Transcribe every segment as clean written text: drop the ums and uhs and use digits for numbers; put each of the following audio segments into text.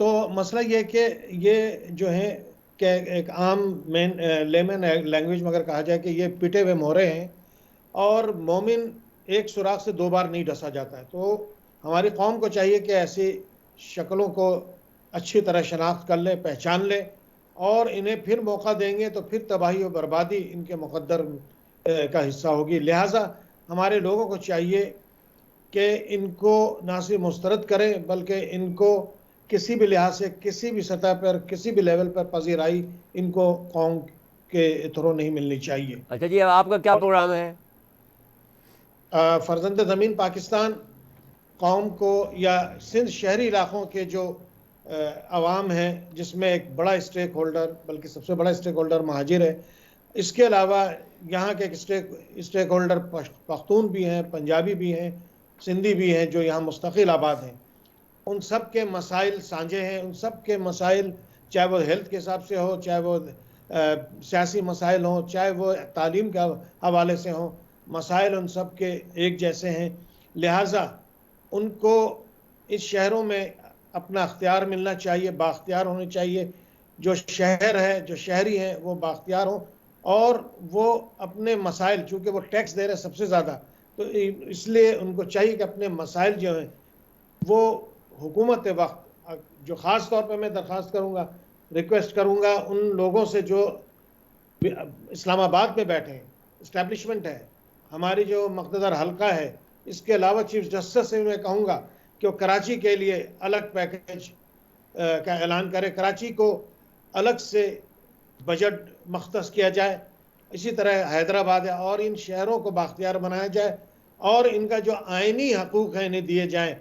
تو مسئلہ یہ ہے کہ یہ جو ہے کہ ایک عام لیمن لینگویج میں اگر کہا جائے کہ یہ پٹے ہوئے مورے ہیں، اور مومن ایک سوراخ سے 2 بار نہیں ڈسا جاتا ہے. تو ہماری قوم کو چاہیے کہ ایسی شکلوں کو اچھی طرح شناخت کر لے، پہچان لے، اور انہیں پھر موقع دیں گے تو پھر تباہی و بربادی ان کے مقدر کا حصہ ہوگی. لہٰذا ہمارے لوگوں کو چاہیے کہ ان کو نہ صرف مسترد کریں بلکہ ان کو کسی بھی لحاظ سے، کسی بھی سطح پر، کسی بھی لیول پر پذیرائی ان کو قوم کے تھرو نہیں ملنی چاہیے. اچھا جی، اب آپ کا کیا پروگرام ہے؟ فرزند زمین پاکستان قوم کو یا سندھ شہری علاقوں کے جو عوام ہیں، جس میں ایک بڑا اسٹیک ہولڈر، بلکہ سب سے بڑا اسٹیک ہولڈر مہاجر ہے، اس کے علاوہ یہاں کے اسٹیک ہولڈر پختون بھی ہیں، پنجابی بھی ہیں، سندھی بھی ہیں جو یہاں مستقل آباد ہیں، ان سب کے مسائل سانجے ہیں. ان سب کے مسائل، چاہے وہ ہیلتھ کے حساب سے ہو، چاہے وہ سیاسی مسائل ہوں، چاہے وہ تعلیم کے حوالے سے ہوں، مسائل ان سب کے ایک جیسے ہیں. لہٰذا ان کو اس شہروں میں اپنا اختیار ملنا چاہیے، بااختیار ہونے چاہیے. جو شہر ہے، جو شہری ہیں، وہ بااختیار ہوں، اور وہ اپنے مسائل، چونکہ وہ ٹیکس دے رہے ہیں سب سے زیادہ، تو اس لیے ان کو چاہیے کہ اپنے مسائل جو ہیں وہ حکومت وقت، جو خاص طور پہ میں درخواست کروں گا، ریکویسٹ کروں گا ان لوگوں سے جو اسلام آباد میں بیٹھے ہیں، اسٹیبلشمنٹ ہے، ہماری جو مقتدر حلقہ ہے، اس کے علاوہ چیف جسٹس سے میں کہوں گا کہ وہ کراچی کے لیے الگ پیکیج کا اعلان کرے، کراچی کو الگ سے بجٹ مختص کیا جائے. اسی طرح حیدرآباد ہے، اور ان شہروں کو بااختیار بنایا جائے، اور ان کا جو آئینی حقوق ہیں انہیں دیے جائیں.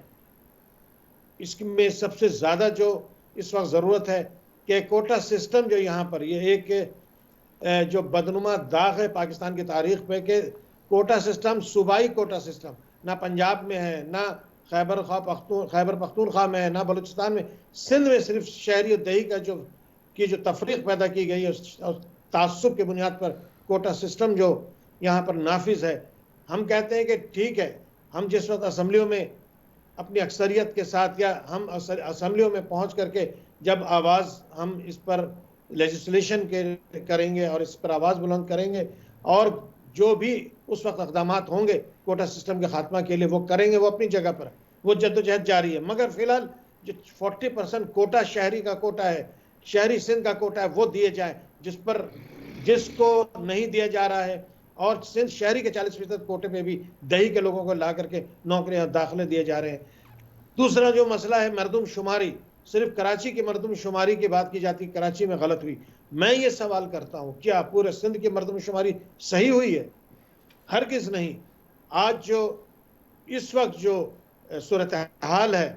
اس میں سب سے زیادہ جو اس وقت ضرورت ہے کہ کوٹا سسٹم جو یہاں پر، یہ ایک جو بدنما داغ ہے پاکستان کی تاریخ پہ کہ کوٹا سسٹم، صوبائی کوٹا سسٹم، نہ پنجاب میں ہے، نہ خیبر پختونخوا میں ہے، نہ بلوچستان میں. سندھ میں صرف شہری و دیہی کا جو تفریق پیدا کی گئی ہے اور تعصب کے بنیاد پر کوٹا سسٹم جو یہاں پر نافذ ہے. ہم کہتے ہیں کہ ٹھیک ہے، ہم جس وقت اسمبلیوں میں اپنی اکثریت کے ساتھ، یا ہم اسمبلیوں میں پہنچ کر کے جب آواز ہم اس پر لیجسلیشن کریں گے اور اس پر آواز بلند کریں گے، اور جو بھی اس وقت اقدامات ہوں گے کوٹا سسٹم کے خاتمہ کے لیے وہ کریں گے، وہ اپنی جگہ پر وہ جدوجہد جاری ہے. مگر فی الحال جو 40% کوٹا شہری کا کوٹا ہے، شہری سندھ کا کوٹا ہے، وہ دیے جائیں، جس کو نہیں دیا جا رہا ہے. اور سندھ شہری کے 40% کوٹے پہ بھی دیہی کے لوگوں کو لا کر کے نوکریاں داخلے دیے جا رہے ہیں. دوسرا جو مسئلہ ہے مردم شماری، صرف کراچی کی مردم شماری کی بات کی جاتی، کراچی میں غلط ہوئی. میں یہ سوال کرتا ہوں، کیا پورے سندھ کی مردم شماری صحیح ہوئی ہے؟ ہرگز نہیں. آج جو اس وقت جو صورتحال ہے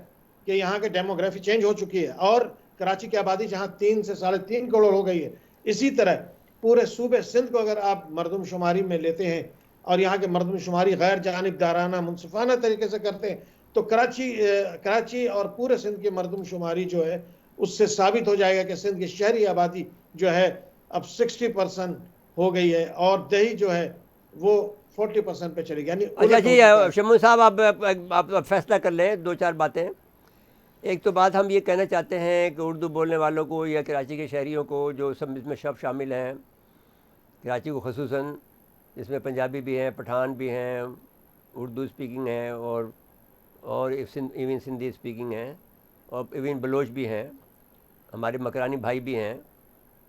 کہ یہاں کے ڈیموگرافی چینج ہو چکی ہے، اور کراچی کی آبادی جہاں 3 سے 3.5 کروڑ ہو گئی ہے، اسی طرح پورے صوبے سندھ کو اگر آپ مردم شماری میں لیتے ہیں اور یہاں کے مردم شماری غیر جانبدارانہ منصفانہ طریقے سے کرتے ہیں، تو کراچی اور پورے سندھ کی مردم شماری جو ہے اس سے ثابت ہو جائے گا کہ سندھ کی شہری آبادی جو ہے اب 60% ہو گئی ہے، اور دیہی جو ہے وہ 40% پہ چلے گی. یعنی اچھا الٹ ہو جی، چکا ہے. شمون صاحب، آپ فیصلہ کر لیں 2-4 باتیں. ایک تو بات ہم یہ کہنا چاہتے ہیں کہ اردو بولنے والوں کو یا کراچی کے شہریوں کو، جو سب اس میں شامل ہیں، کراچی کو خصوصاً، جس میں پنجابی بھی ہیں، پٹھان بھی ہیں، اردو اسپیکنگ ہیں، اور ایون سندھی اسپیکنگ ہیں، اور ایون بلوچ بھی ہیں، ہمارے مکرانی بھائی بھی ہیں،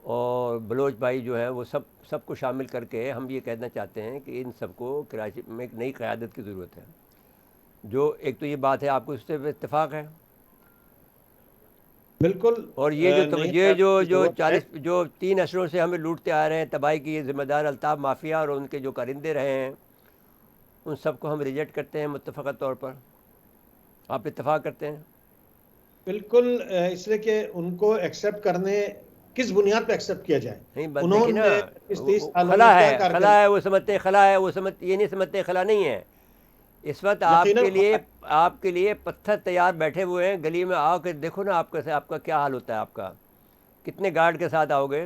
اور بلوچ بھائی جو ہیں، وہ سب کو شامل کر کے ہم یہ کہنا چاہتے ہیں کہ ان سب کو کراچی میں ایک نئی قیادت کی ضرورت ہے. جو ایک تو یہ بات ہے، آپ کو اس سے اتفاق ہے؟ بالکل. اور یہ نہیں جو ضرورت ہے. 3 عشروں سے ہمیں لوٹتے آ رہے ہیں، تباہی کی یہ ذمہ دار الطاف مافیا اور ان کے جو کارندے رہے ہیں، ان سب کو ہم ریجیکٹ کرتے ہیں متفقہ طور پر. آپ اتفاق کرتے ہیں؟ بالکل. اس لیے کہ ان کو ایکسیپٹ کرنے، کس بنیاد پہ ایکسیپٹ کیا جائے؟ نہیں، بات دیکھیے انہوں نا، نے اس 30 سالوں میں خلا کیا ہے، کارکردگی؟ خلا ہے، وہ سمجھتے خلا ہے، یہ نہیں سمجھتے خلا نہیں ہے. اس وقت یقیناً آپ کے لیے پتھر تیار بیٹھے ہوئے ہیں. گلی میں آؤ کہ دیکھو نا، آپ کا کیا حال ہوتا ہے. آپ کا کتنے گارڈ کے ساتھ آؤ گے،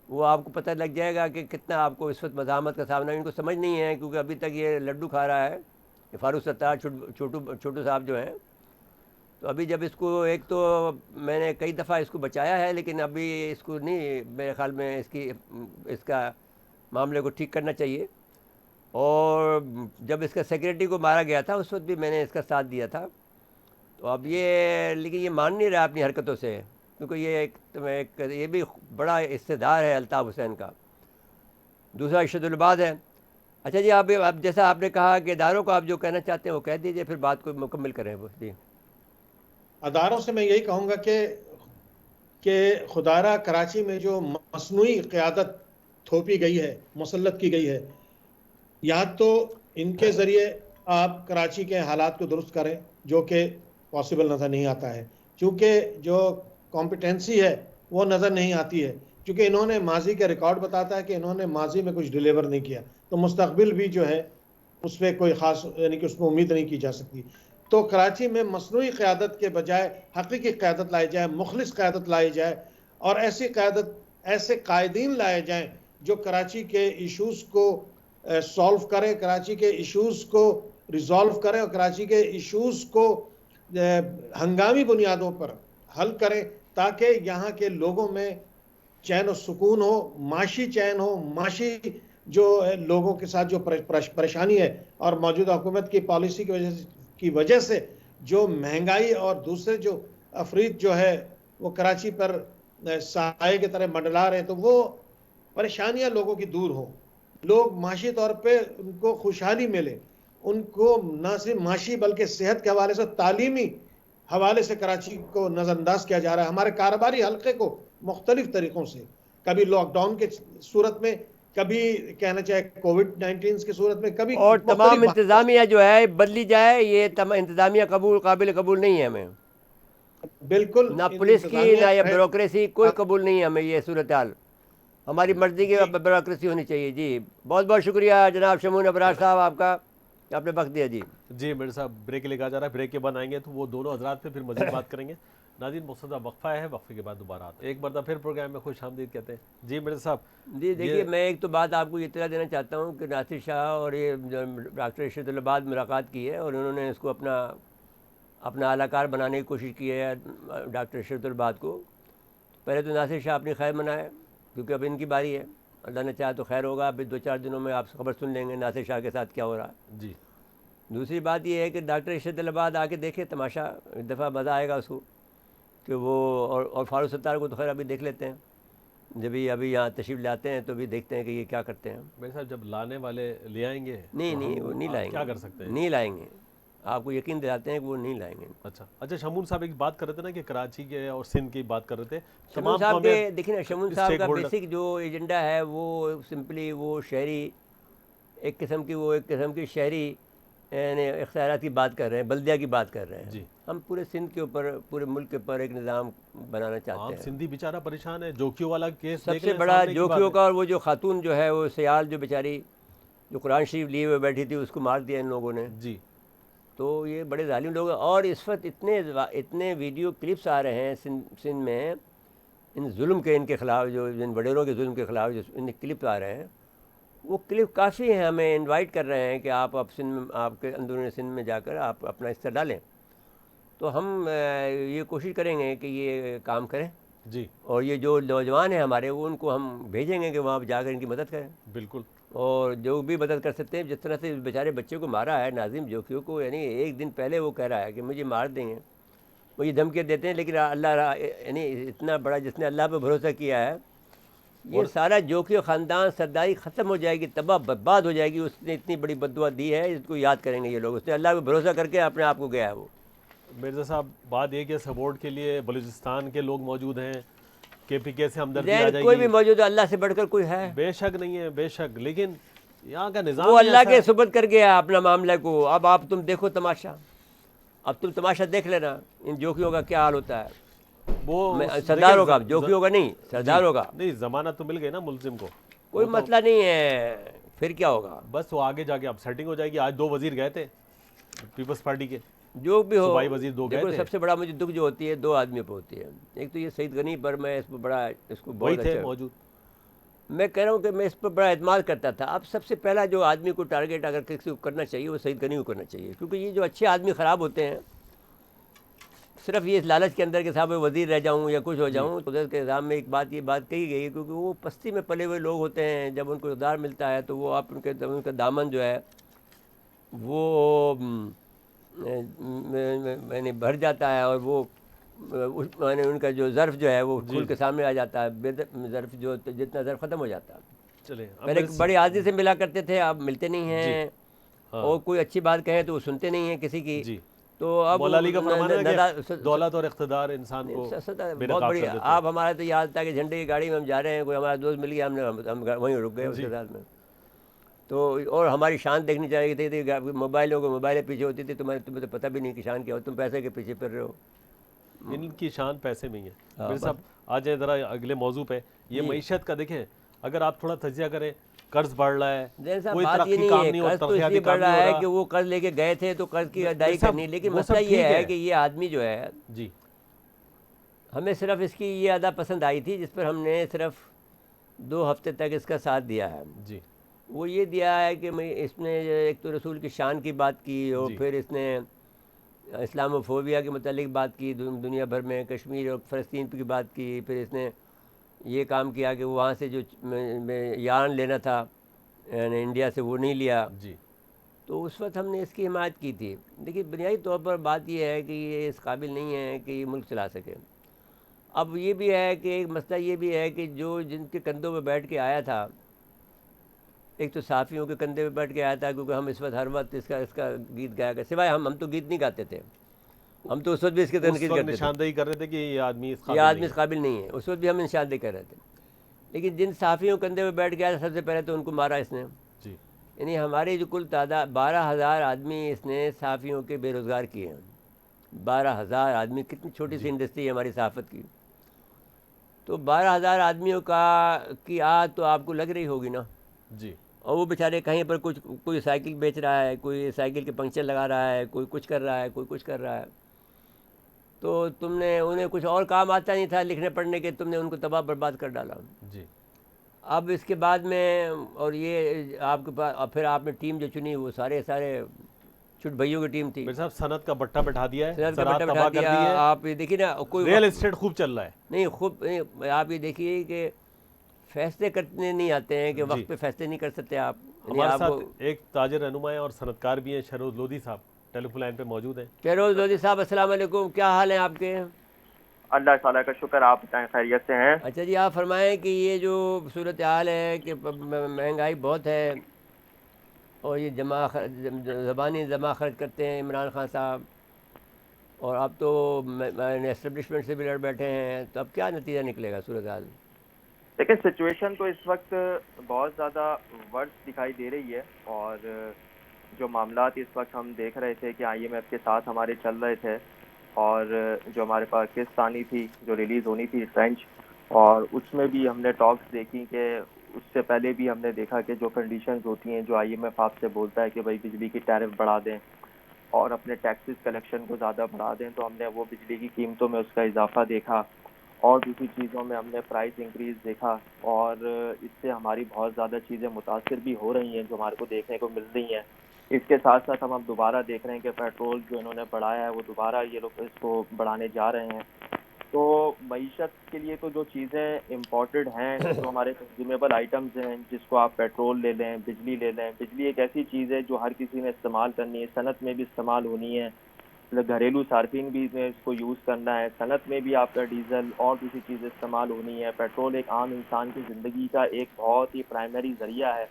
وہ آپ کو پتہ لگ جائے گا کہ کتنا آپ کو اس وقت مزاحمت کا سامنا. ان کو سمجھ نہیں ہے، کیونکہ ابھی تک یہ لڈو کھا رہا ہے، یہ فاروق ستار چھوٹو صاحب جو ہیں. تو ابھی جب اس کو ایک تو میں نے کئی دفعہ اس کو بچایا ہے، لیکن ابھی اس کو نہیں، میرے خیال میں اس کا معاملے کو ٹھیک کرنا چاہیے. اور جب اس کا سیکریٹری کو مارا گیا تھا اس وقت بھی میں نے اس کا ساتھ دیا تھا. تو اب لیکن یہ مان نہیں رہا اپنی حرکتوں سے، کیونکہ یہ بھی بڑا حصہ ہے الطاف حسین کا. دوسرا ارشد العباد ہے. اچھا جی، اب جیسا آپ نے کہا کہ اداروں کو آپ جو کہنا چاہتے ہیں وہ کہہ دیجیے، پھر بات کو مکمل کریں وہ. جی اداروں سے میں یہی کہوں گا کہ خدارہ کراچی میں جو مصنوعی قیادت تھوپی گئی ہے، مسلط کی گئی ہے، یا تو ان کے ذریعے آپ کراچی کے حالات کو درست کریں، جو کہ پاسبل نظر نہیں آتا ہے، کیونکہ جو کمپیٹنسی ہے وہ نظر نہیں آتی ہے، کیونکہ انہوں نے ماضی کے ریکارڈ بتاتا ہے کہ انہوں نے ماضی میں کچھ ڈیلیور نہیں کیا، تو مستقبل بھی جو ہے اس پہ کوئی خاص یعنی کہ اس میں امید نہیں کی جا سکتی. تو کراچی میں مصنوعی قیادت کے بجائے حقیقی قیادت لائی جائے، مخلص قیادت لائی جائے، اور ایسی قیادت، ایسے قائدین لائے جائیں جو کراچی کے ایشوز کو سولو کرے، کراچی کے ایشوز کو ریزالو کرے، اور کراچی کے ایشوز کو ہنگامی بنیادوں پر حل کرے، تاکہ یہاں کے لوگوں میں چین و سکون ہو، معاشی چین ہو، معاشی جو لوگوں کے ساتھ جو پریشانی ہے، اور موجودہ حکومت کی پالیسی کی وجہ سے جو مہنگائی اور دوسرے جو افریط جو ہے وہ کراچی پر سائے کی طرح منڈلا رہے ہیں، تو وہ پریشانیاں لوگوں کی دور ہوں، لوگ معاشی طور پہ ان کو خوشحالی ملے، ان کو نہ صرف معاشی بلکہ صحت کے حوالے سے، تعلیمی حوالے سے کراچی کو نظر انداز کیا جا رہا ہے. ہمارے کاروباری حلقے کو مختلف طریقوں سے، کبھی لاک ڈاؤن کی صورت میں، کبھی کہنا چاہے کووڈ-19 کی صورت میں، کبھی اور تمام مختلف انتظامیہ جو ہے بدلی جائے، یہ انتظامیہ قابل قبول نہیں ہے ہمیں. بالکل نہ پولیس کی نہ یہ انتظامیہ بیوروکریسی کوئی قبول نہیں ہے ہمیں یہ صورتحال. ہماری مرضی کی بیوروکریسی ہونی چاہیے. جی بہت بہت شکریہ جناب شمون ابرار صاحب، آپ کا، آپ نے وقت دیا. جی جی میرے صاحب بریک کے لے کہا جا رہا ہے، بریک کے بعد آئیں گے تو وہ دونوں حضرات پہ پھر مزید بات کریں گے. ناظرین مختصر وقفہ ہے، وقفے کے بعد دوبارہ آتے ہیں. ایک مرتبہ پھر پروگرام میں خوش آمدید کہتے ہیں. جی مرزا صاحب. جی دیکھیے، میں ایک تو بات آپ کو اطلاع دینا چاہتا ہوں کہ ناصر شاہ اور یہ ڈاکٹر ارشد العباد ملاقات کی ہے، اور انہوں نے اس کو اپنا اعلی کار بنانے کی کوشش کی ہے ڈاکٹر ارشد العباد کو. پہلے تو ناصر شاہ اپنی خیر منائے، کیونکہ اب ان کی باری ہے. اللہ نے چاہا تو خیر ہوگا، ابھی 2-4 دنوں میں آپ خبر سن لیں گے ناصر شاہ کے ساتھ کیا ہو رہا ہے. جی دوسری بات یہ ہے کہ ڈاکٹر ارشد العباد آ کے دیکھے تماشا، ایک دفعہ مزہ آئے گا اس کو کہ وہ، اور فاروق ستار کو تو خیر ابھی دیکھ لیتے ہیں، جب ابھی یہاں تشریف لاتے ہیں تو بھی دیکھتے ہیں کہ یہ کیا کرتے ہیں. میرے صاحب جب لانے والے لے آئیں گے نہیں وہ نہیں لائیں گے. کیا کر سکتے ہیں؟ نہیں لائیں گے، آپ کو یقین دلاتے ہیں کہ وہ نہیں لائیں گے. اچھا شمون صاحب ایک بات کر رہے تھے نا کہ کراچی کے اور سندھ کی بات کر رہے تھے. شمون صاحب کے دیکھیں نا، شمون صاحب کا بیسک جو ایجنڈا ہے وہ سمپلی وہ شہری ایک قسم کی شہری یعنی اختیارات کی بات کر رہے ہیں، بلدیہ کی بات کر رہے ہیں. جی ہم پورے سندھ کے اوپر، پورے ملک کے اوپر ایک نظام بنانا چاہتے ہیں. سندھی بیچارہ پریشان ہے، جوکیوں والا کیس سب سے بڑا جوکیوں کا، اور وہ جو خاتون جو ہے وہ سیال جو بیچاری جو قرآن شریف لیے ہوئے بیٹھی تھی، اس کو مار دیا ان لوگوں نے. جی تو یہ بڑے ظالم لوگ ہیں. اور اس وقت اتنے ویڈیو کلپس آ رہے ہیں سندھ میں ان ظلم کے، ان کے خلاف، جو ان وڈیروں کے ظلم کے خلاف جو ان کلپس آ رہے ہیں، وہ کلپ کافی ہیں. ہمیں انوائٹ کر رہے ہیں کہ آپ اب سندھ میں، آپ کے اندرون سندھ میں جا کر آپ اپنا حصہ ڈالیں. تو ہم یہ کوشش کریں گے کہ یہ کام کریں. جی اور یہ جو نوجوان ہیں ہمارے، وہ ان کو ہم بھیجیں گے کہ وہاں جا کر ان کی مدد کریں. بالکل. اور جو بھی مدد کر سکتے ہیں، جس طرح سے بیچارے بچے کو مارا ہے ناظم جوکیوں کو، یعنی ایک دن پہلے وہ کہہ رہا ہے کہ مجھے مار دیں گے، وہ یہ دھمکیاں دیتے ہیں. لیکن اللہ یعنی اتنا بڑا جس نے اللہ پہ بھروسہ کیا ہے، یہ سارا جوکیو خاندان سرداری ختم ہو جائے گی، تباہ برباد ہو جائے گی. اس نے اتنی بڑی بددعا دی ہے، اس کو یاد کریں گے یہ لوگ. اس نے اللہ پہ بھروسہ کر کے اپنے آپ کو گیا ہے. وہ مرزا صاحب بات یہ کہ سپورٹ کے لیے بلوچستان کے لوگ موجود ہیں، کے پی کے سے ہمدردی آ جائے گی. کوئی بھی موجود ہے، اللہ سے بڑھ کر کوئی ہے؟ بے شک نہیں ہے، بے شک. لیکن یہاں کا نظام وہ اللہ کے سپرد کر گیا اپنا معاملہ کو. اب آپ تم دیکھو تماشا، اب تم تماشا دیکھ لینا ان جوکیوں کا کیا حال ہوتا ہے. وہ سرداروں کا، جوکیوں کا نہیں، سرداروں کا. نہیں، ضمانت تو مل گئی نا ملزم کو، کوئی مسئلہ نہیں ہے. پھر کیا ہوگا؟ بس وہ آگے جا کے اب سیٹنگ ہو جائے گی. آج 2 وزیر گئے تھے پیپلز پارٹی کے، جو بھی ہو. صوبائی وزیر 2 گئے تھے. سب سے بڑا مجھے دکھ جو ہوتی ہے 2 آدمیوں پہ ہوتی ہے. ایک تو یہ سعید غنی پر میں اس پہ بڑا، اس کو وہی بہت تھے اچھا موجود. میں کہہ رہا ہوں کہ میں اس پر بڑا اعتماد کرتا تھا. اب سب سے پہلا جو آدمی کو ٹارگیٹ اگر کسی کو کرنا چاہیے وہ سعید غنی کو کرنا چاہیے، کیونکہ یہ جو اچھے آدمی خراب ہوتے ہیں، صرف یہ لالچ کے اندر کہ صاحب وزیر رہ جاؤں یا کچھ ہو جاؤں. قدرت کے نظام میں ایک بات کہی گئی ہے، کیونکہ وہ پستی میں پلے ہوئے لوگ ہوتے ہیں. جب ان کو اقتدار ملتا ہے تو وہ ان کا دامن جو ہے وہ یعنی بھر جاتا ہے، اور وہ یعنی ان کا جو ظرف جو ہے وہ کھل کے سامنے آ جاتا ہے. ظرف جو جتنا ظرف ختم ہو جاتا ہے. چلیں پہلے بڑی عادی سے ملا کرتے تھے، اب ملتے نہیں ہیں. ہاں اور کوئی اچھی بات کہیں تو وہ سنتے نہیں ہیں کسی کی. جی. تو اب مولا علی کا فرمانا ہے کہ دولت اور اقتدار انسان کو بے بہت نقاب بڑی. کر دیتے ہیں. آپ ہمارا تو یہ حال تھا کہ جھنڈے کی گاڑی میں ہم جا رہے ہیں، کوئی ہمارا دوست مل گیا، ہم وہیں رک گئے اس کے ساتھ میں. تو اور ہماری شان دیکھنی چاہیے تھی. موبائلوں کو موبائلیں پیچھے ہوتی تھی، تمہیں تو پتہ بھی نہیں کہ شان کیا ہو، تم پیسے کے پیچھے پھر رہے ہو. ان کی شان پیسے میں ہی ہے. میرے صاحب آ جائیں ذرا اگلے موضوع پہ. یہ معیشت کا دیکھیں، اگر آپ تھوڑا تجزیہ کریں، قرض بڑھ رہا ہے، کوئی بات یہ ترقی نہیں کام ہے. نہیں ہو، قرض تو اس ترقیاتی لیے بڑھ کام نہیں ہو رہا ہے رہا. کہ وہ قرض لے کے گئے تھے تو قرض کی ادائیگی کرنی. لیکن وہ مسئلہ سب یہ ٹھیک ہے کہ یہ آدمی جو ہے، جی ہمیں صرف اس کی یہ ادا پسند آئی تھی جس پر ہم نے صرف 2 ہفتے تک اس کا ساتھ دیا ہے. جی وہ یہ دیا ہے کہ اس نے ایک تو رسول کی شان کی بات کی، اور جی پھر اس نے اسلام و فوبیا کے متعلق بات کی، دنیا بھر میں کشمیر اور فلسطین کی بات کی. پھر اس نے یہ کام کیا کہ وہاں سے جو یارن لینا تھا یعنی انڈیا سے وہ نہیں لیا. جی تو اس وقت ہم نے اس کی حمایت کی تھی. لیکن بنیادی طور پر بات یہ ہے کہ یہ اس قابل نہیں ہے کہ یہ ملک چلا سکے. اب یہ بھی ہے کہ ایک مسئلہ یہ بھی ہے کہ جو جن کے کندھوں پہ بیٹھ کے آیا تھا، ایک تو صحافیوں کے کندھے پہ بیٹھ کے آیا تھا، کیونکہ ہم اس وقت ہر وقت اس کا گیت گایا کرتے. سوائے ہم تو گیت نہیں گاتے تھے، ہم تو اس وقت بھی اس کے تنقید کرتے تھے. نشاندہی کر رہے تھے کہ یہ آدمی اس قابل نہیں ہے. اس وقت بھی ہم نشاندہی کر رہے تھے. لیکن جن صحافیوں کے کندھے پہ بیٹھ گیا سب سے پہلے تو ان کو مارا اس نے. جی یعنی ہماری جو کل تعداد 12,000 آدمی اس نے صحافیوں کے بے روزگار کیے ہیں. 12,000 آدمی، کتنی چھوٹی سی انڈسٹری ہے ہماری صحافت کی. تو 12,000 آدمیوں کی آت تو آپ کو لگ رہی ہوگی نا. جی اور وہ بیچارے کہیں پر کوئی سائیکل بیچ رہا ہے، کوئی سائیکل کے پنکچر لگا رہا ہے، کوئی کچھ کر رہا ہے، کوئی کچھ کر رہا ہے. تو تم نے انہیں کچھ اور کام آتا نہیں تھا لکھنے پڑھنے کے، تم نے ان کو تباہ برباد کر ڈالا. جی اب اس کے بعد میں اور یہ آپ کے پاس، اور پھر آپ نے ٹیم جو چنی وہ سارے چھٹ بھائیوں کی ٹیم تھی. میرے صاحب صنعت کا بٹا بٹھا دیا ہے، صنعت کا زراعت بٹا بٹھا تباہ کر دیا. دی ہے، آپ یہ دیکھیے نا، کوئی ریئل اسٹیٹ خوب چل رہا ہے. نہیں خوب. آپ یہ دیکھیے کہ فیصلے کرنے نہیں آتے ہیں، کہ وقت پہ فیصلے نہیں کر سکتے آپ. ہمارے ساتھ ایک تاجر رہنما ہیں اور صنعت کار بھی ہیں، شہروز لودھی صاحب ٹیلی فون لائن پہ موجود ہیں. فیروز لودھی صاحب السلام علیکم، کیا حال ہیں آپ کے؟ اللہ تعالیٰ کا شکر، آپ بتائیں خیریت سے ہیں؟ اچھا جی، آپ فرمائیں کہ یہ جو صورتحال ہے کہ مہنگائی بہت ہے، اور یہ زبانی جمع خرچ کرتے ہیں عمران خان صاحب، اور اب تو اسٹیبلشمنٹ سے بھی لڑ بیٹھے ہیں. تو اب کیا نتیجہ نکلے گا صورتحال؟ لیکن سچویشن تو اس وقت بہت زیادہ ورس دکھائی دے رہی ہے، اور جو معاملات اس وقت ہم دیکھ رہے تھے کہ IMF کے ساتھ ہمارے چل رہے تھے، اور جو ہمارے پاس قسط آنی تھی، جو ریلیز ہونی تھی ٹرینچ، اور اس میں بھی ہم نے ٹاکس دیکھی کہ اس سے پہلے بھی ہم نے دیکھا کہ جو کنڈیشنز ہوتی ہیں، جو IMF آپ سے بولتا ہے کہ بھائی بجلی کی ٹیرف بڑھا دیں اور اپنے ٹیکسز کلیکشن کو زیادہ بڑھا دیں، تو ہم نے وہ بجلی کی قیمتوں میں اس کا اضافہ دیکھا، اور دوسری چیزوں میں ہم نے پرائس انکریز دیکھا، اور اس سے ہماری بہت زیادہ چیزیں متاثر بھی ہو رہی ہیں جو ہمارے کو دیکھنے کو مل رہی ہیں. اس کے ساتھ ساتھ ہم اب دوبارہ دیکھ رہے ہیں کہ پیٹرول جو انہوں نے بڑھایا ہے وہ دوبارہ یہ لوگ اس کو بڑھانے جا رہے ہیں. تو معیشت کے لیے تو جو چیزیں امپورٹڈ ہیں، جو ہمارے کنزیومیبل آئٹمز ہیں، جس کو آپ پیٹرول لے لیں، بجلی لے لیں. بجلی ایک ایسی چیز ہے جو ہر کسی نے استعمال کرنی ہے، صنعت میں بھی استعمال ہونی ہے، گھریلو صارفین بھی اس کو یوز کرنا ہے، صنعت میں بھی آپ کا ڈیزل اور دوسری چیزیں استعمال ہونی ہے. پیٹرول ایک عام انسان کی زندگی کا ایک بہت ہی پرائمری ذریعہ ہے.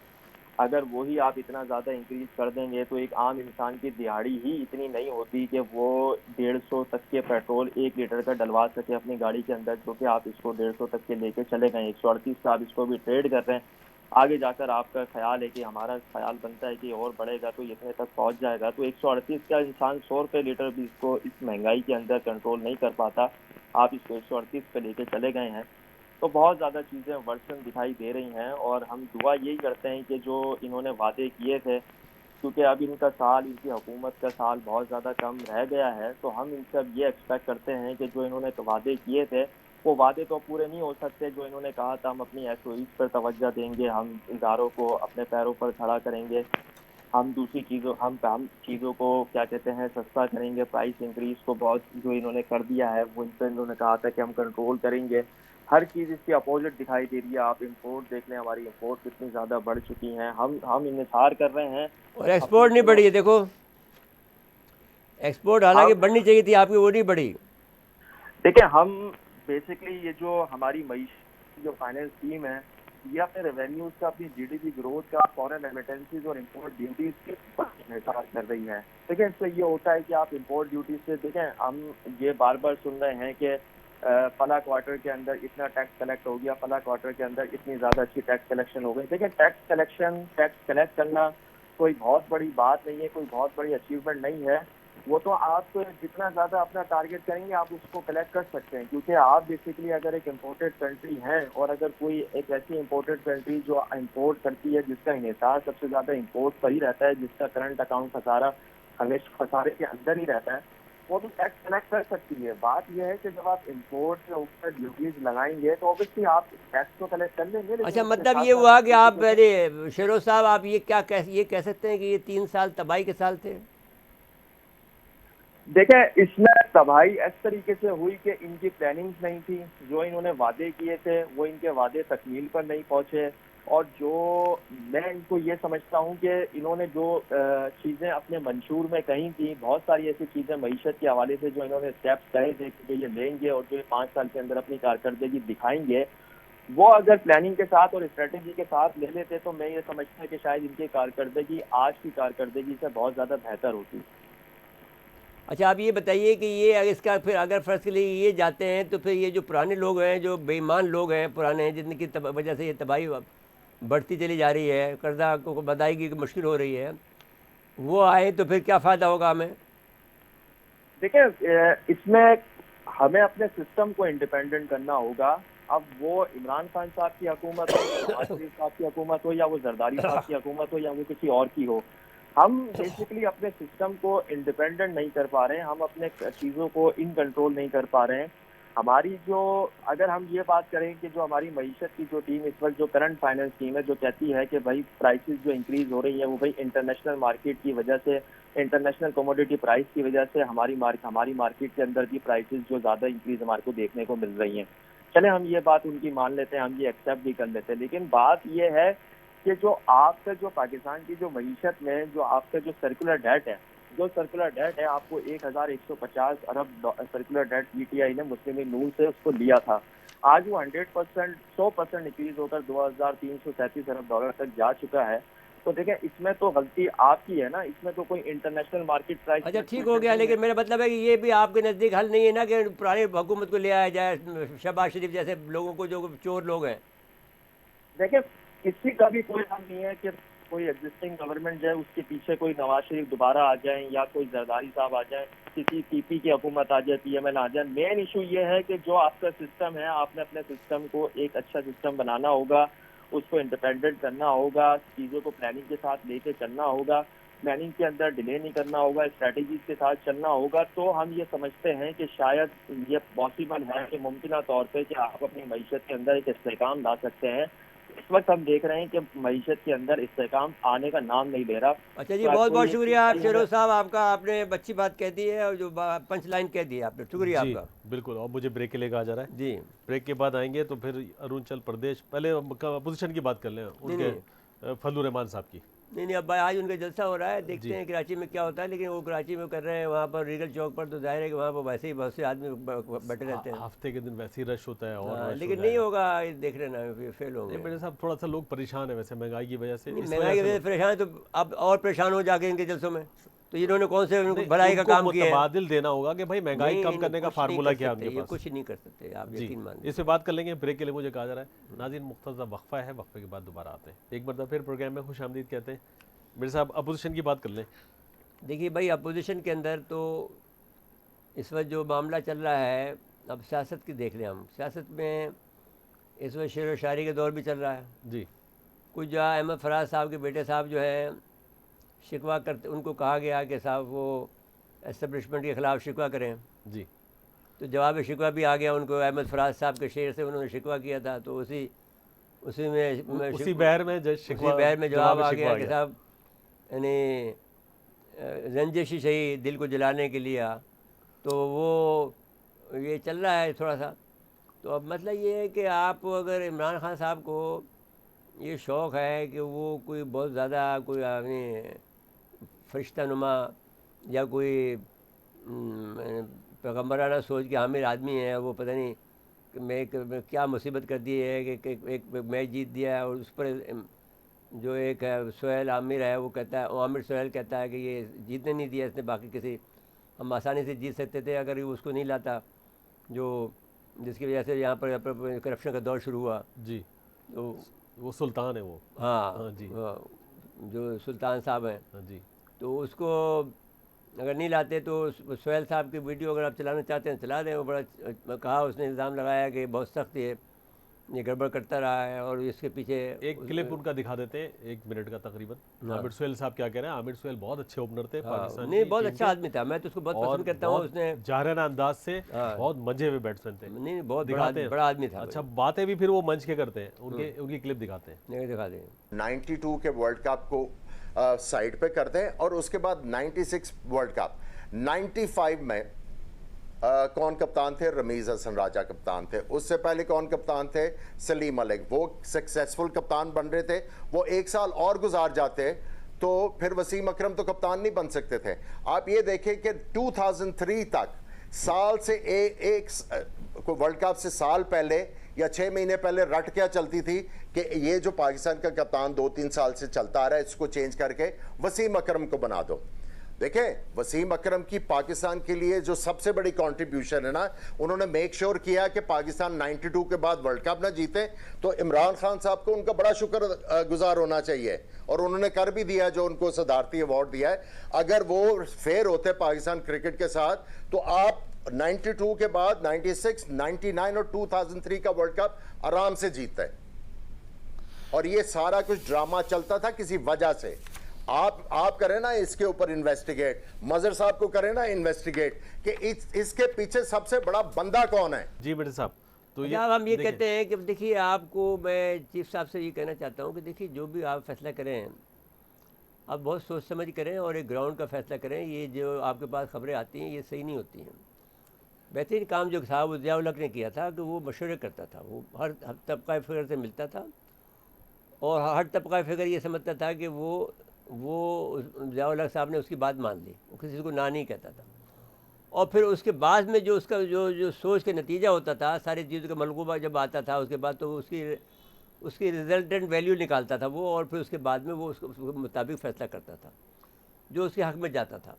اگر وہی آپ اتنا زیادہ انکریز کر دیں گے تو ایک عام انسان کی دیہاڑی ہی اتنی نہیں ہوتی کہ وہ 150 تک کے پیٹرول 1 لیٹر کا ڈلوا سکے اپنی گاڑی کے اندر، جو کہ آپ اس کو 150 تک کے لے کے چلے گئے. 138 کا آپ اس کو بھی ٹریڈ کر رہے ہیں. آگے جا کر آپ کا خیال ہے کہ ہمارا خیال بنتا ہے کہ اور بڑھے گا تو اتنے تک پہنچ جائے گا. تو 138 کا انسان 100 روپے لیٹر بھی اس کو اس مہنگائی کے اندر کنٹرول نہیں کر پاتا. آپ اس کو 138 پہ لے کے چلے گئے ہیں. تو بہت زیادہ چیزیں ورسن دکھائی دے رہی ہیں، اور ہم دعا یہی کرتے ہیں کہ جو انہوں نے وعدے کیے تھے، کیونکہ اب ان کا سال، ان کی حکومت کا سال بہت زیادہ کم رہ گیا ہے، تو ہم ان سے اب یہ ایکسپیکٹ کرتے ہیں کہ جو انہوں نے وعدے کیے تھے وہ وعدے تو پورے نہیں ہو سکتے. جو انہوں نے کہا تھا ہم اپنی SOEs پر توجہ دیں گے، ہم اداروں کو اپنے پیروں پر کھڑا کریں گے، ہم دوسری چیزوں کو کیا کہتے ہیں سستا کریں گے. پرائس انکریز کو بہت جو انہوں نے کر دیا ہے وہ ان پہ انہوں نے کہا تھا کہ ہم کنٹرول کریں گے. ہر چیز اس کی اپوزٹ دکھائی دے رہی ہے. آپ امپورٹ دیکھ لیں, ہماری امپورٹ کتنی زیادہ بڑھ چکی ہیں. ہم انحصار کر رہے ہیں اور ایکسپورٹ نہیں بڑھی ہے. دیکھو ایکسپورٹ حالانکہ بڑھنی چاہیے تھی آپ کی, وہ نہیں بڑھی. دیکھیں ہم بیسکلی یہ جو ہماری معیشت جو فائنینس اسکیم ہے یہ اپنے ریونیوز کا, اپنی جی ڈی پی گروتھ کا فورن ریمیٹنسز اور امپورٹ ڈیوٹیز کے انحصار کر رہی ہے. دیکھیں اس سے یہ ہوتا ہے کہ آپ امپورٹ ڈیوٹیز سے دیکھیں, ہم یہ بار بار سن رہے ہیں کہ فلاں کوارٹر کے اندر اتنا ٹیکس کلیکٹ ہو گیا, فلاں کوارٹر کے اندر اتنی زیادہ اچھی ٹیکس کلیکشن ہو گئی. دیکھیں ٹیکس کلیکٹ کرنا کوئی بہت بڑی بات نہیں ہے, کوئی بہت بڑی اچیومنٹ نہیں ہے. وہ تو آپ جتنا زیادہ اپنا ٹارگیٹ کریں گے آپ اس کو کلیکٹ کر سکتے ہیں, کیونکہ آپ بیسکلی اگر ایک امپورٹڈ کنٹری ہیں اور اگر کوئی ایک ایسی امپورٹڈ کنٹری جو امپورٹ کرتی ہے جس کا انحصار سب سے زیادہ امپورٹ پر ہی رہتا ہے, جس کا کرنٹ اکاؤنٹ ہمیشہ خسارے کے اندر ہی رہتا ہے, وہ تو ٹیکس کلیکٹ کر سکتی ہے. بات یہ ہے کہ جب آپ امپورٹ کے اوپر ڈیوٹیز لگائیں گے تو اوبیسلی آپ ٹیکس تو کلیکٹ کر لیں گے. لیکن اچھا اس کے مطلب ساتھ یہ ساتھ ہوا آپ کہ آپ کسی کو شیروز صاحب آپ یہ کہہ سکتے ہیں کہ یہ 3 سال تباہی کے سال تھے. دیکھیں اس میں تباہی اس طریقے سے ہوئی کہ ان کی پلاننگز نہیں تھی, جو انہوں نے وعدے کیے تھے وہ ان کے وعدے تکمیل پر نہیں پہنچے, اور جو میں ان کو یہ سمجھتا ہوں کہ انہوں نے جو چیزیں اپنے منشور میں کہیں تھیں, بہت ساری ایسی چیزیں معیشت کے حوالے سے جو انہوں نے اسٹیپس کہے تھے کہ یہ لیں گے اور جو 5 سال کے اندر اپنی کارکردگی دکھائیں گے, وہ اگر پلاننگ کے ساتھ اور اسٹریٹجی کے ساتھ لے لیتے تو میں یہ سمجھتا ہوں کہ شاید ان کی کارکردگی آج کی کارکردگی سے بہت زیادہ بہتر ہوتی. اچھا آپ یہ بتائیے کہ یہ اس کا پھر اگر فرض کے لیے یہ جاتے ہیں تو پھر یہ جو پرانے لوگ ہیں, جو بے ایمان لوگ ہیں پرانے, جن کی وجہ سے یہ تباہی بڑھتی چلی جا رہی ہے, قرضہ کو ادائیگی کی مشکل ہو رہی ہے, وہ آئے تو پھر کیا فائدہ ہوگا ہمیں؟ دیکھیں اس میں ہمیں اپنے سسٹم کو انڈیپینڈنٹ کرنا ہوگا. اب وہ عمران خان صاحب کی حکومت ہو, یا نواز شریف صاحب کی حکومت ہو, یا وہ زرداری صاحب کی حکومت ہو, یا وہ کسی اور کی ہو, ہم بیسکلی اپنے سسٹم کو انڈیپینڈنٹ نہیں کر پا رہے ہیں, ہم اپنے چیزوں کو ان کنٹرول نہیں کر پا رہے ہیں. ہماری جو اگر ہم یہ بات کریں کہ جو ہماری معیشت کی جو ٹیم اس وقت جو کرنٹ فائنینس ٹیم ہے جو کہتی ہے کہ بھائی پرائسز جو انکریز ہو رہی ہیں وہ بھائی انٹرنیشنل مارکیٹ کی وجہ سے, انٹرنیشنل کموڈیٹی پرائس کی وجہ سے ہماری مارکیٹ کے اندر کی پرائسز جو زیادہ انکریز ہمارے کو دیکھنے کو مل رہی ہیں. چلیں ہم یہ بات ان کی مان لیتے ہیں, ہم یہ ایکسیپٹ بھی کر لیتے ہیں, لیکن بات یہ ہے کہ جو آپ کا جو پاکستان کی جو معیشت میں جو آپ کا جو سرکولر ڈیٹ ہے آپ کو 1150 ارب circular debt P T I نے مسلم لیگ نون سے اس کو لیا تھا. آج وہ 100% انکریز ہو کر 2337 ارب ڈالر تک جا چکا ہے. تو دیکھیں اس میں تو غلطی آپ کی ہے نا, اس میں تو کوئی انٹرنیشنل مارکیٹ پرائس. اچھا ٹھیک ہو گیا, لیکن میرا مطلب ہے کہ یہ بھی آپ کے نزدیک حل نہیں ہے نا کہ پرانی حکومت کو لے آیا جائے, شہباز شریف جیسے لوگوں کو جو چور لوگ ہیں. دیکھیں کسی کا بھی کوئی حل نہیں ہے کہ کوئی ایگزسٹنگ گورنمنٹ جو ہے اس کے پیچھے کوئی نواز شریف دوبارہ آ جائیں یا کوئی زرداری صاحب آ جائیں, کسی ٹی پی کی حکومت آ جائے, پی ایم ایل آ جائے. مین ایشو یہ ہے کہ جو آپ کا سسٹم ہے آپ نے اپنے سسٹم کو ایک اچھا سسٹم بنانا ہوگا, اس کو انڈیپینڈنٹ کرنا ہوگا, چیزوں کو پلاننگ کے ساتھ لے کے چلنا ہوگا, پلاننگ کے اندر ڈیلے نہیں کرنا ہوگا, اسٹریٹجیز کے ساتھ چلنا ہوگا. تو ہم یہ سمجھتے ہیں کہ شاید یہ پاسبل ہے کہ ممکنہ طور پہ کہ آپ اپنی معیشت کے اندر ایک استحکام لا سکتے ہیں. اس وقت ہم دیکھ رہے ہیں کہ معیشت کے اندر استحکام آنے کا نام نہیں لے رہا. اچھا جی, بہت بہت شکریہ آپ شیروز صاحب, آپ کا آپ نے اچھی بات کہہ دی ہے اور جو پنچ لائن کہہ دی ہے آپ نے, شکریہ آپ جی کا. بالکل. اور مجھے بریک کے لے کے آ جا رہا ہے. جی بریک کے بعد آئیں گے تو پھر اروناچل پردیش, پہلے اپوزیشن کی بات کر لیں, ان کے فضل الرحمان صاحب کی. نہیں اب آج ان کا جلسہ ہو رہا ہے, دیکھتے جی ہیں کراچی میں کیا ہوتا ہے. لیکن وہ کراچی میں کر رہے ہیں, وہاں پر ریگل چوک پر تو ظاہر ہے کہ وہاں پر ویسے ہی بہت سے آدمی بیٹھے رہتے ہیں. ہفتے کے دن ویسے ہی رش ہوتا ہے اور رش ہو لیکن جائے نہیں گا. ہوگا, دیکھ رہے نا فیل ہوں گے. میرے صاحب تھوڑا سا لوگ پریشان ہیں ویسے مہنگائی کی وجہ سے. مہنگائی کی وجہ سے پریشان ہے, تو اب اور پریشان ہو جا کے ان کے جلسوں میں. تو انہوں نے کون سے بھلائی کا کام کیا ہے؟ متبادل دینا ہوگا کہ بھائی مہنگائی کم کرنے کا فارمولا کیا ہے ان کے پاس. کچھ نہیں کر سکتے آپ, جی یقین مان. اس پہ بات کر لیں گے. بریک کے لیے مجھے کہا جا رہا ہے ناظرین مختصر وقفہ ہے, وقفے کے بعد دوبارہ آتے ہیں. ایک مرتبہ پھر پروگرام میں خوش آمدید کہتے ہیں. میرے صاحب اپوزیشن کی بات کر لیں. دیکھیے بھائی اپوزیشن کے اندر تو اس وقت جو معاملہ چل رہا ہے, اب سیاست کی دیکھ لیں ہم. سیاست میں اس وقت شعر و شاعری کا دور بھی چل رہا ہے. جی کچھ جو احمد فراز صاحب کے بیٹے صاحب جو ہیں شکوہ کرتے, ان کو کہا گیا کہ صاحب وہ اسٹیبلشمنٹ کے خلاف شکوہ کریں. جی تو جواب شکوہ بھی آ گیا ان کو. احمد فراز صاحب کے شعر سے انہوں نے شکوہ کیا تھا, تو اسی بہر میں جواب آ گیا کہ صاحب یعنی رنجش صحیح دل کو جلانے کے لیے، تو وہ یہ چل رہا ہے تھوڑا سا. تو اب مسئلہ یہ ہے کہ آپ اگر عمران خان صاحب کو یہ شوق ہے کہ وہ کوئی بہت زیادہ کوئی اپنی فرشتہ نما یا کوئی پیغمبرانہ سوچ کے حامل آدمی ہے، وہ پتہ نہیں کہ میں کیا مصیبت کر دی ہے کہ ایک میچ جیت دیا ہے، اور اس پر جو ایک ہے سہیل عامر ہے وہ کہتا ہے، عامر سہیل کہتا ہے کہ یہ جیتنے نہیں دیا اس نے، باقی کسی ہم آسانی سے جیت سکتے تھے اگر اس کو نہیں لاتا، جس کی وجہ سے یہاں پر کرپشن کا دور شروع ہوا. جی تو وہ سلطان ہے وہ. ہاں جی جو سلطان صاحب ہیں، جی تو اس کو اگر نہیں لاتے تو سہیل صاحب کی ویڈیو اگر آپ چلانا چاہتے ہیں چلا دیں. وہ بڑا کہا اس نے الزام لگایا کہ بہت سخت یہ گڑبڑ کرتا رہا ہے، اور اس کے پیچھے ایک کلپ ان کا دکھا دیتے ہیں 1 منٹ کا تقریباً. عامر سہیل صاحب کیا کہہ رہے ہیں؟ عامر سہیل بہت اچھے اوپنر تھے پاکستان نہیں کی بہت ٹیم اچھا کے، آدمی تھا، میں تو اس کو بہت اور پسند کرتا ہوں. اس نے جاہرانہ انداز سے بہت منجے ہوئے بیٹسمین تھے. نہیں بہت دکھاتے ہیں بڑا آدمی تھا. اچھا باتیں بھی پھر وہ منچ کے کرتے ہیں، ان کی کلپ دکھاتے ہیں. نہیں دکھا دیں. 92 کے ورلڈ کپ کو سائڈ پہ کر دیں، اور اس کے بعد 96 ورلڈ کپ، 95 میں کون کپتان تھے؟ رمیز حسن راجہ کپتان تھے. اس سے پہلے کون کپتان تھے؟ سلیم ملک. وہ سکسیسفل کپتان بن رہے تھے. وہ 1 سال اور گزار جاتے تو پھر وسیم اکرم تو کپتان نہیں بن سکتے تھے. آپ یہ دیکھیں کہ 2003 تک سال سے ایک ورلڈ کپ سے سال پہلے یا 6 مہینے پہلے رٹ کیا چلتی تھی کہ یہ جو پاکستان کا کپتان 2-3 سال سے چلتا آ رہا ہے اس کو چینج کر کے وسیم اکرم کو بنا دو. دیکھیں وسیم اکرم کی پاکستان کے لیے جو سب سے بڑی کنٹریبیوشن ہے نا، انہوں نے میک شور کیا کہ پاکستان 92 کے بعد ورلڈ کپ نہ جیتے. تو عمران خان صاحب کو ان کا بڑا شکر گزار ہونا چاہیے، اور انہوں نے کر بھی دیا جو ان کو صدارتی ایوارڈ دیا ہے. اگر وہ فیئر ہوتے پاکستان کرکٹ کے ساتھ تو آپ 92 کے بعد 96، 99 اور 2003 کا ورلڈ کپ آرام سے جیتتا ہے. اور یہ سارا کچھ ڈرامہ چلتا تھا کسی وجہ سے. آپ کریں نا اس کے اوپر انویسٹیگیٹ، مظہر صاحب کو کریں نا انویسٹیگیٹ کہ اس کے پیچھے سب سے بڑا بندہ کون ہے. جی مرزا صاحب، تو ہم یہ کہتے ہیں کہ دیکھیے آپ کو میں چیف صاحب سے یہ کہنا چاہتا ہوں کہ دیکھیے جو بھی آپ فیصلہ کریں آپ بہت سوچ سمجھ کریں اور ایک گراؤنڈ کا فیصلہ کریں. یہ جو آپ کے پاس خبریں آتی ہیں یہ صحیح نہیں ہوتی ہیں. بہترین کام جو صاحب ضیاء الحق نے کیا تھا کہ وہ مشورے کرتا تھا، وہ ہر طبقہ فکر سے ملتا تھا، اور ہر طبقہ فکر یہ سمجھتا تھا کہ وہ ضیاء الحق صاحب نے اس کی بات مان لی، وہ کسی کو نہ نہیں کہتا تھا. اور پھر اس کے بعد میں جو اس کا جو سوچ کے نتیجہ ہوتا تھا، ساری چیزوں کا ملغوبہ جب آتا تھا اس کے بعد تو اس کی ریزلٹنٹ ویلیو نکالتا تھا وہ، اور پھر اس کے بعد میں وہ اس کے مطابق فیصلہ کرتا تھا جو اس کے حق میں جاتا تھا.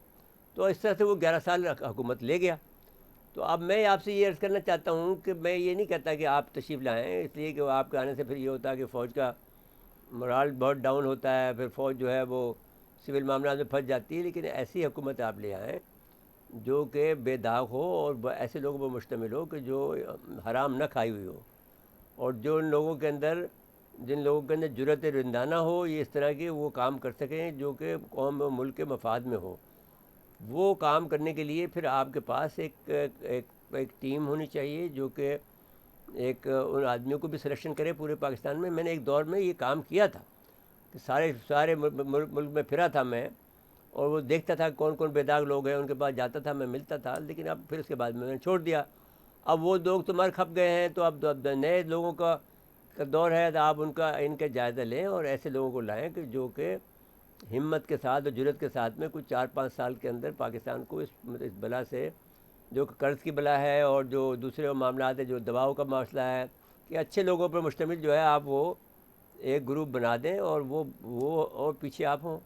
تو اس طرح سے وہ 11 سال حکومت لے گیا. تو اب میں آپ سے یہ عرض کرنا چاہتا ہوں کہ میں یہ نہیں کہتا کہ آپ تشریف لائیں، اس لیے کہ آپ کے آنے سے پھر یہ ہوتا ہے کہ فوج کا مورال بہت ڈاؤن ہوتا ہے، پھر فوج جو ہے وہ سول معاملات میں پھنس جاتی ہے. لیکن ایسی حکومت آپ لے آئیں جو کہ بے داغ ہو اور ایسے لوگوں پر مشتمل ہو کہ جو حرام نہ کھائی ہوئی ہو، اور جن لوگوں کے اندر جرأت رندانہ ہو، یہ اس طرح کے وہ کام کر سکیں جو کہ قوم و ملک کے مفاد میں ہو. وہ کام کرنے کے لیے پھر آپ کے پاس ایک ٹیم ہونی چاہیے جو کہ ایک ان آدمیوں کو بھی سلیکشن کرے پورے پاکستان میں. میں نے ایک دور میں یہ کام کیا تھا کہ سارے ملک میں پھرا تھا میں، اور وہ دیکھتا تھا کون کون بے داغ لوگ ہیں، ان کے پاس جاتا تھا، میں ملتا تھا. لیکن اب پھر اس کے بعد میں نے چھوڑ دیا. اب وہ لوگ تو مر کھپ گئے ہیں، تو اب نئے لوگوں کا دور ہے. تو آپ ان کا جائزہ لیں اور ایسے لوگوں کو لائیں کہ جو کہ ہمت کے ساتھ اور جرأت کے ساتھ میں کچھ 4-5 سال کے اندر پاکستان کو اس بلا سے، جو کہ قرض کی بلا ہے اور جو دوسرے معاملات ہیں، جو دباؤ کا مسئلہ ہے، کہ اچھے لوگوں پر مشتمل جو ہے آپ وہ ایک گروپ بنا دیں، اور وہ اور پیچھے آپ ہوں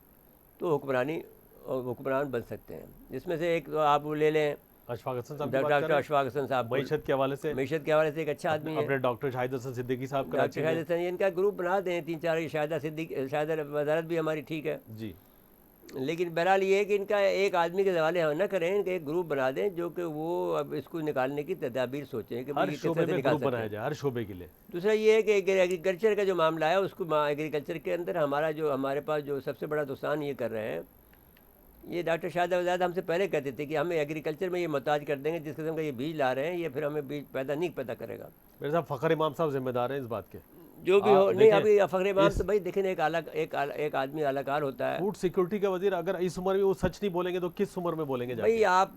تو حکمران بن سکتے ہیں. جس میں سے ایک تو آپ وہ لے لیں اشفاق حسن صاحب کی بات ڈاکٹر کر رہے ہیں، اشفاق حسن صاحب. معیشت کے حوالے سے ایک اچھا آدمی ہے. اپنے ڈاکٹر شاہد حسن صدیقی صاحب ڈاکٹر کراچی شاہد میں. حسن ان کا گروپ بنا دیں 3-4. شاہدہ وزارت بھی ہماری ٹھیک ہے. جی لیکن بہرحال یہ ہے کہ ان کا ایک آدمی کے حوالے نہ کریں، ان کا ایک گروپ بنا دیں جو کہ وہ اب اس کو نکالنے کی تدابیر سوچیں کہ ہر یہ کس شعبے طرح سے میں نکال گروپ سکتے بنایا ہیں. جائے ہر شعبے کے لیے. دوسرا یہ ہے کہ ایگریکلچر کا جو معاملہ ہے اس کو ایگریکلچر کے اندر ہمارے پاس جو سب سے بڑا نقصان یہ کر رہے ہیں، یہ ڈاکٹر شاہد وزارت ہم سے پہلے کہتے تھے کہ ہمیں ایگریکلچر میں یہ محتاج کر دیں گے، جس قسم کا یہ بیج لا رہے ہیں یہ پھر ہمیں بیج پیدا کرے گا. میرے صاحب فخر امام صاحب ذمہ دار ہیں اس بات کے. جو بھی ہو. نہیں دیکھیں، ابھی فخر امام تو بھائی دیکھیں ایک آدمی اعلیٰ ہوتا ہے. فوڈ سیکورٹی کا وزیر اگر اس عمر میں وہ سچ نہیں بولیں گے تو کس عمر میں بولیں گے جا کے؟ بھائی آپ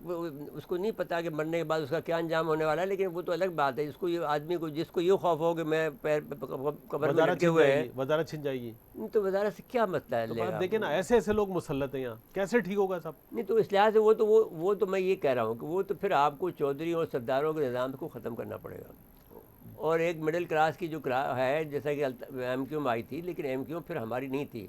اس کو نہیں پتا کہ مرنے کے بعد اس کا کیا انجام ہونے والا ہے, لیکن وہ تو الگ بات ہے. جس کو یہ خوف ہو کہ میں قبر میں لٹکے ہوئے ہیں, وزارت چھن جائے گی. تو وزارت سے کیا مسئلہ ہے؟ تو لے بات گا دیکھیں نا, ایسے لوگ مسلط ہیں یہاں, کیسے ٹھیک ہوگا سب؟ نہیں تو اس لحاظ سے وہ تو میں یہ کہہ رہا ہوں کہ وہ تو پھر آپ کو چودھری اور سرداروں کے نظام کو ختم کرنا پڑے گا. اور ایک مڈل کلاس کی جو ہے, جیسا کہ ایم کیو ایم آئی تھی, لیکن ایم کیو ایم پھر ہماری نہیں تھی.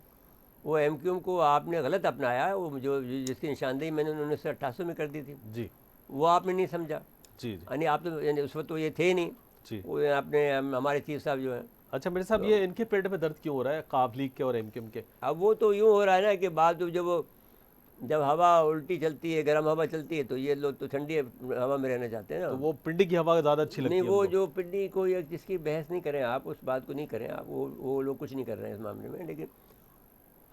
وہ ایم کیو ایم کو آپ نے غلط اپنایا, وہ جس کی نشاندہی میں نے 1988 میں کر دی تھی, جی وہ آپ نے نہیں سمجھا. جی جی یعنی آپ تو اس وقت تو یہ تھے نہیں, جی. وہ آپ نے ہمارے چیف صاحب جو ہیں. اچھا میرے صاحب, یہ ان کے پیٹ میں درد کیوں ہو رہا ہے, قاف لیگ کے اور ایم کیو ایم کے؟ اب وہ تو یوں ہو رہا ہے نا کہ بعد جب ہوا الٹی چلتی ہے, گرم ہوا چلتی ہے, تو یہ لوگ تو ٹھنڈی ہوا میں رہنا چاہتے ہیں نا. تو وہ پنڈی کی ہوا زیادہ اچھی لگتی ہے نہیں, ان وہ کو. جو پنڈی کو یا جس کی بحث نہیں کریں آپ, اس بات کو نہیں کریں آپ, وہ لوگ کچھ نہیں کر رہے ہیں اس معاملے میں. لیکن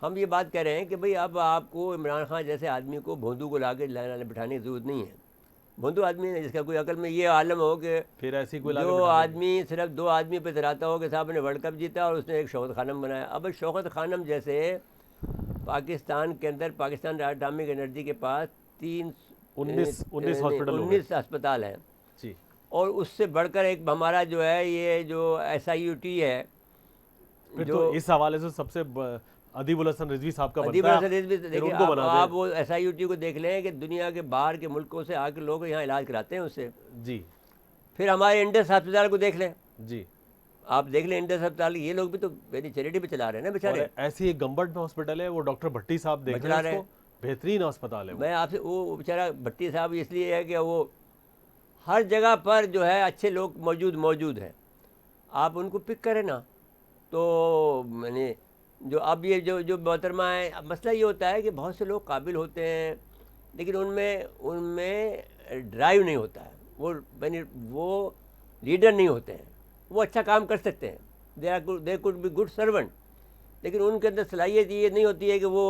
ہم یہ بات کہہ رہے ہیں کہ بھئی اب آپ کو عمران خان جیسے آدمی کو بھوندو کو لا کے لانے بٹھانے کی ضرورت نہیں ہے. بھوندو آدمی ہے جس کا کوئی عقل میں یہ عالم ہو کہ پھر ایسی کوئی لا کے جو بٹھا دیں گے. آدمی صرف 2 آدمی پہ اتراتا ہو کہ صاحب نے ورلڈ کپ جیتا اور اس نے ایک شوکت خانم بنایا. اب شوکت خانم جیسے پاکستان کے اندر, پاکستان اٹامک انرجی کے پاس 19 ہاسپٹل ہو گئے. 19 اسپتال ہیں, جی. اور اس سے بڑھ کر ایک ہمارا جو ہے یہ جو ایس آئی یو ٹی ہے, پھر تو اس حوالے سے سب سے ادیب الحسن رضوی صاحب کا ادیب بنتا الحسن رضوی. پھر ان دیکھیں کو بنا آپ دیں. وہ ایس آئی یو ٹی کو دیکھ لیں کہ دنیا کے باہر کے ملکوں سے آ کے لوگ یہاں علاج کراتے ہیں اس سے. جی پھر ہمارے انڈس ہسپتال کو دیکھ لیں, جی. آپ دیکھ لیں انڈس ہسپتال, یہ لوگ بھی تو میری چیریٹی پہ چلا رہے ہیں نا اور بیچارے. ایسی ایک گمبٹ میں ہاسپٹل ہے, وہ ڈاکٹر بھٹی صاحب دیکھ رہے ہیں اس کو, بہترین ہسپتال ہے وہ. میں آپ سے, وہ بیچارہ بھٹی صاحب اس لیے ہے کہ وہ ہر جگہ پر جو ہے اچھے لوگ موجود ہیں, آپ ان کو پک کریں نا. تو میں نے جو اب یہ جو محترمہ ہے, مسئلہ یہ ہوتا ہے کہ بہت سے لوگ قابل ہوتے ہیں لیکن ان میں ڈرائیو نہیں ہوتا ہے, وہ لیڈر نہیں ہوتے ہیں. وہ اچھا کام کر سکتے ہیں, they could be good servant, لیکن ان کے اندر صلاحیت یہ نہیں ہوتی ہے کہ وہ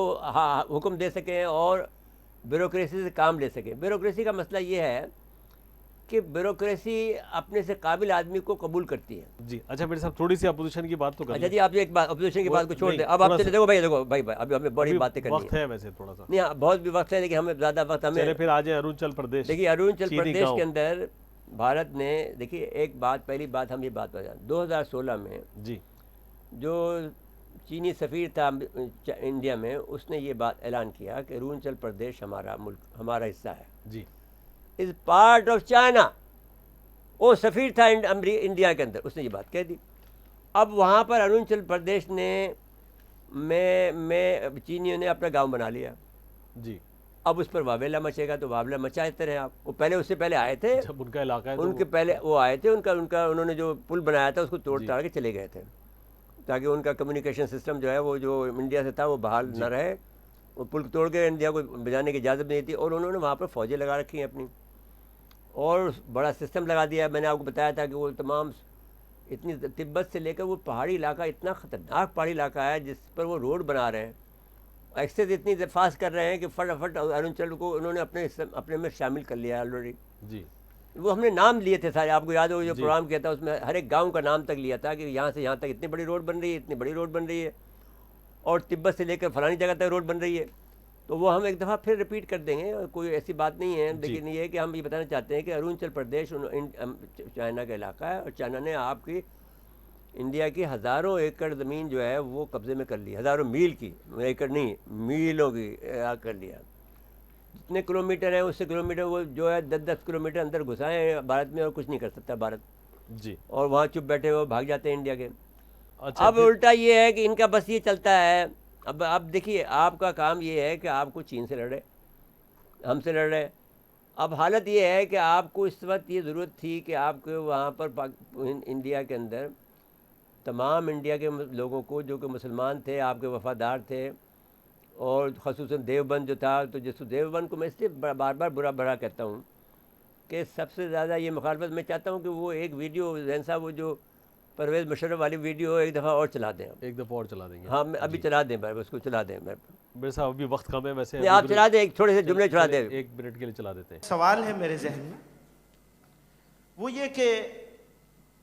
حکم دے سکیں اور بیوروکریسی سے کام لے سکیں. بیوروکریسی کا مسئلہ یہ ہے کہ بیوروکریسی اپنے سے قابل آدمی کو قبول کرتی ہے. جی. اچھا میرے صاحب, تھوڑی سی اپوزیشن کی بات تو کر اچھا لیں. جی, آپ ایک بات اپوزیشن کی بات کو چھوڑ دیں. اب آپ چلے, دیکھو بھائی ابھی ہمیں بڑی باتیں کرنی وقت ہے ویسے تھوڑا سا. نہیں, بہت بھی وقت ہے لیکن ہمیں زیادہ وقت ہمیں. چلے پھر آ جائیں اروناچل پردیش. دیکھیے اروناچل پردیش کے اندر بھارت نے, دیکھیے ایک بات, پہلی بات ہم یہ بات بتا, 2016 میں جی جو چینی سفیر تھا انڈیا میں, اس نے یہ بات اعلان کیا کہ اروناچل پردیش ہمارا ملک, ہمارا حصہ ہے, جی. Is part of China. وہ سفیر تھا انڈیا کے اندر, اس نے یہ بات کہہ دی. اب وہاں پر اروناچل پردیش نے میں چینیوں نے اپنا گاؤں بنا لیا. جی. اب اس پر واویلا مچے گا تو واویلا مچاتے رہے آپ. وہ پہلے, اس سے پہلے آئے تھے, جب ان کا علاقہ ہے ان کے پہلے وہ آئے تھے, ان کا انہوں نے جو پل بنایا تھا اس کو توڑ تاڑ کے چلے گئے تھے, تاکہ ان کا کمیونیکیشن سسٹم جو ہے وہ جو انڈیا سے تھا وہ بحال نہ رہے. وہ پل توڑ کے انڈیا کو بجانے کی اجازت نہیں تھی, اور انہوں نے وہاں پر فوجیں لگا رکھی ہیں اپنی, اور بڑا سسٹم لگا دیا ہے. میں نے آپ کو بتایا تھا کہ وہ تمام اتنی تبت سے لے کر وہ پہاڑی علاقہ, اتنا خطرناک پہاڑی علاقہ ہے جس پر وہ روڈ بنا رہے ہیں, ایکسیس اتنی فاسٹ کر رہے ہیں کہ فٹافٹ اروناچل کو انہوں نے اپنے میں شامل کر لیا ہے آلریڈی. جی. وہ ہم نے نام لیے تھے سارے, آپ کو یاد ہو جو پروگرام کیا تھا اس میں ہر ایک گاؤں کا نام تک لیا تھا کہ یہاں سے یہاں تک اتنی بڑی روڈ بن رہی ہے, اتنی بڑی روڈ بن رہی ہے, اور تبت سے لے کر فلانی جگہ تک روڈ بن رہی ہے. تو وہ ہم ایک دفعہ پھر ریپیٹ کر دیں گے, کوئی ایسی بات نہیں ہے. لیکن یہ ہے کہ ہم یہ بتانا چاہتے ہیں کہ اروناچل پردیش چائنا کا علاقہ ہے, اور چائنا نے آپ کی انڈیا کی ہزاروں ایکڑ زمین جو ہے وہ قبضے میں کر لی, ہزاروں میل کی, ایکڑ نہیں میلوں کی کر لیا. جتنے کلومیٹر ہیں اس سے کلومیٹر وہ جو ہے 10-10 کلومیٹر اندر گھسائیں بھارت میں, اور کچھ نہیں کر سکتا بھارت. جی. اور وہاں چپ بیٹھے ہوئے بھاگ جاتے ہیں انڈیا کے. اچھا, اب الٹا یہ ہے کہ ان کا بس یہ چلتا ہے. اب دیکھیے آپ کا کام یہ ہے کہ آپ کو چین سے لڑے, ہم سے لڑ رہے. اب حالت یہ ہے کہ آپ کو اس وقت یہ ضرورت تھی کہ آپ کو وہاں پر انڈیا کے اندر تمام انڈیا کے لوگوں کو جو کہ مسلمان تھے, آپ کے وفادار تھے, اور خصوصاً دیوبند جو تھا, تو جس دیوبند کو میں اس لیے بار بار برا کہتا ہوں کہ سب سے زیادہ یہ مخالفت میں چاہتا ہوں کہ وہ ایک ویڈیو زین صاحب, وہ جو پرویز مشرف والی ویڈیو ایک دفعہ اور چلا دیں, ایک دفعہ اور چلا دیں گے. ہاں ابھی چلا دیں, اس کو چلا دیں. میرے صاحب ابھی وقت کم ہے ویسے, آپ چلا دیں, ایک تھوڑے سے جملے چلا دیں. 1 منٹ کے لیے چلا دیتے ہیں. سوال ہے میرے ذہن میں, وہ یہ کہ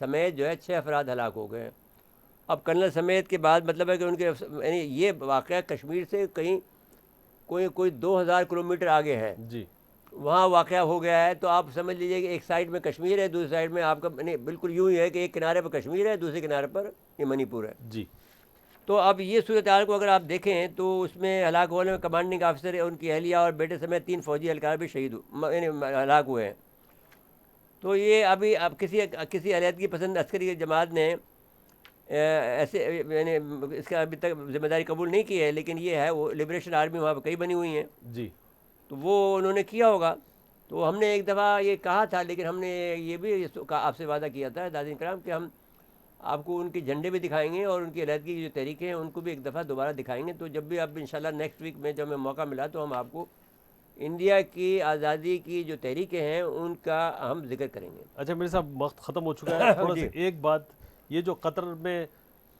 سمیت جو ہے 6 افراد ہلاک ہو گئے ہیں. اب کرنل سمیت کے بعد مطلب ہے کہ ان کے یعنی یہ واقعہ کشمیر سے کہیں کوئی 2000 کلومیٹر آگے ہے, جی وہاں واقعہ ہو گیا ہے. تو آپ سمجھ لیجئے کہ ایک سائڈ میں کشمیر ہے, دوسری سائڈ میں آپ کا یعنی بالکل یوں ہی ہے کہ ایک کنارے پر کشمیر ہے, دوسرے کنارے پر یہ منی پور ہے. جی تو اب یہ صورتحال کو اگر آپ دیکھیں تو اس میں ہلاک ہونے میں کمانڈنگ آفیسر ان کی اہلیہ اور بیٹے سمیت 3 فوجی اہلکار بھی شہید یعنی ہلاک ہوئے ہیں. تو یہ ابھی اب کسی علیحدگی پسند عسکری جماعت نے ایسے یعنی اس کا ابھی تک ذمہ داری قبول نہیں کی ہے, لیکن یہ ہے وہ لبریشن آرمی وہاں پہ کئی بنی ہوئی ہیں, جی تو وہ انہوں نے کیا ہوگا. تو ہم نے ایک دفعہ یہ کہا تھا, لیکن ہم نے یہ بھی آپ سے وعدہ کیا تھا ناظرین کرام کہ ہم آپ کو ان کے جھنڈے بھی دکھائیں گے اور ان کی علیحدگی کی جو تحریکیں ہیں ان کو بھی ایک دفعہ دوبارہ دکھائیں گے. تو جب بھی اب انشاءاللہ نیکسٹ ویک میں جب ہمیں موقع ملا تو ہم آپ کو انڈیا کی آزادی کی جو تحریکیں ہیں ان کا ہم ذکر کریں گے. اچھا میرے صاحب وقت ختم ہو چکا ہے, تھوڑا سا ایک بات, یہ جو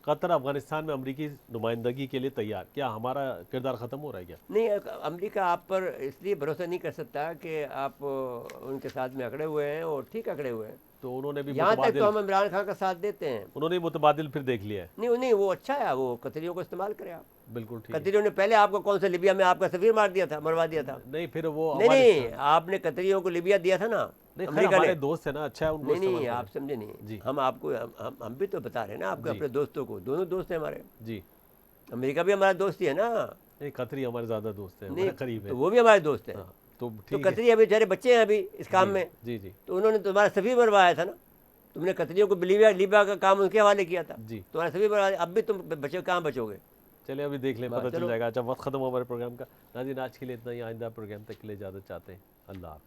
قطر افغانستان میں امریکی نمائندگی کے لیے تیار, کیا ہمارا کردار ختم ہو رہا ہے کیا؟ نہیں, امریکہ آپ پر اس لیے بھروسہ نہیں کر سکتا کہ آپ ان کے ساتھ میں اکڑے ہوئے ہیں, اور ٹھیک اکڑے ہوئے ہیں. تو انہوں نے بھی یہاں تک متبادل, تو ہم عمران خان کا ساتھ دیتے ہیں. انہوں نے متبادل پھر دیکھ لیا ہے. نہیں وہ اچھا ہے, وہ قطریوں کو استعمال کرے آپ. بالکل ٹھیک ہے. قطریوں نے پہلے آپ کو کون سے لیبیا میں آپ کا سفیر مروا دیا تھا. نہیں پھر وہ نہیں آپ نے قطریوں کو لیبیا دیا تھا نا, امریکہ ہمارے نے. دوست ہیں نا, اچھا ہے ان کو. نہیں آپ سمجھے نہیں, جی ہم آپ کو ہم بھی تو بتا رہے ہیں نا آپ کو, اپنے دوستوں کو, دونوں دوست ہیں ہمارے. جی امریکہ بھی ہمارا دوست ہی ہے نا. نہیں قطری ہمارے زیادہ دوست ہیں, ہمارے قریب ہیں. تو وہ بھی ہمارے دوست ہیں. تو تو قطری ابھی بیچارے بچے ہیں ابھی اس کام میں. جی جی تو انہوں نے تمہارا سفیر مروایا تھا نا, تم نے قطریوں کو لیبیا کا کام ان کے حوالے کیا تھا. جی تمہارا سفیر مروایا, اب بھی تم بچے کہاں بچو گے. چلے ابھی دیکھ لیں, پتہ چل جائے گا. اچھا وقت ختم ہوا ہمارے پروگرام کا. ناظرین آج کے لیے اتنا ہی, آئندہ پروگرام تک کے لیے اجازت چاہتے ہیں. اللہ حافظ.